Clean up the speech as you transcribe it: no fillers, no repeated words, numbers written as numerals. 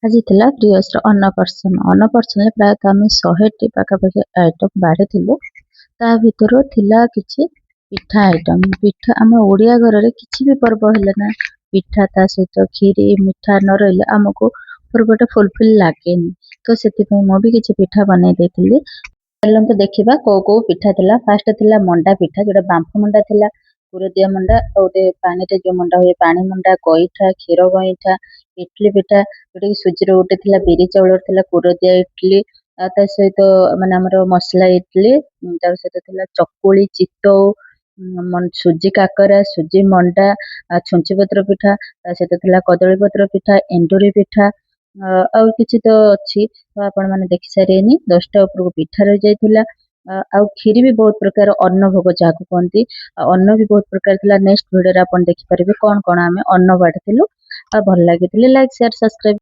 ଆଜି ଥିଲା ପ୍ରିୟସର ଅନ୍ନପ୍ରସନ୍ନ। ଅନ୍ନପ୍ରସନ୍ନରେ ପ୍ରାୟତଃ ଆମେ 100ଟି ପାଖାପାଖି ଆଇଟମ ବାଢ଼ିଥିଲୁ। ତା ଭିତରୁ ଥିଲା କିଛି ପିଠା ଆଇଟମ। ପିଠା ଆମ ଓଡ଼ିଆ ଘରରେ କିଛି ବି ପର୍ବ ହେଲେ ନା ପିଠା ତା ସହିତ କ୍ଷୀରି ମିଠା ନ ରହିଲେ ଆମକୁ ପର୍ବଟା ଫୁଲଫିଲ୍ ଲାଗେନି। ତ ସେଥିପାଇଁ ମୁଁ ବି କିଛି ପିଠା ବନେଇ ଦେଇଥିଲି। ଚାଲନ୍ତୁ ଦେଖିବା କୋଉ କୋଉ ପିଠା ଥିଲା। ଫାଷ୍ଟ ଥିଲା ମଣ୍ଡା ପିଠା, ଯୋଉଟା ବାମ୍ଫ ମଣ୍ଡା ଥିଲା, ପୁରଦିଆ ମଣ୍ଡା, ଆଉ ଗୋଟେ ପାଣିରେ ଯୋଉ ମଣ୍ଡା ହୁଏ ପାଣି ମଣ୍ଡା, ଗଇଠା, କ୍ଷୀର ଗଇଠା, ଇଟଲି ପିଠା ଯୋଉଟାକି ସୁଜିର ଗୋଟେ ଥିଲା, ବିରି ଚାଉଳର ଥିଲା ପୁରଦିଆ ଇଟଲି, ଆଉ ତା ସହିତ ମାନେ ଆମର ମସଲା ଇଟଲି, ତା ସହିତ ଥିଲା ଚକୁଳି, ଚିତଉ, ସୁଜି କାକରା, ସୁଜି ମଣ୍ଡା, ଛୁଞ୍ଚି ପତ୍ର ପିଠା, ତା ସହିତ ଥିଲା କଦଳୀ ପତ୍ର ପିଠା, ଏଣ୍ଡୁରି ପିଠା, ଆଉ କିଛି ତ ଅଛି ତ ଆପଣ ମାନେ ଦେଖି ସାରିବେନି। 10ଟା ଉପରକୁ ପିଠା ରହିଯାଇଥିଲା। ଆଉ କ୍ଷୀରି ବି ବହୁତ ପ୍ରକାର, ଅନ୍ନ ଭୋଗ ଯାହାକୁ କୁହନ୍ତି, ଆଉ ଅନ୍ନ ବି ବହୁତ ପ୍ରକାର ଥିଲା। ନେକ୍ସଟ ଭିଡିଓରେ ଆପଣ ଦେଖିପାରିବେ କଣ କଣ ଆମେ ଅନ୍ନ ବାଢିଥିଲୁ। ଆଉ ଭଲ ଲାଗିଥିଲେ ଲାଇକ୍, ସେୟାର, ସବସ୍କ୍ରାଇବ।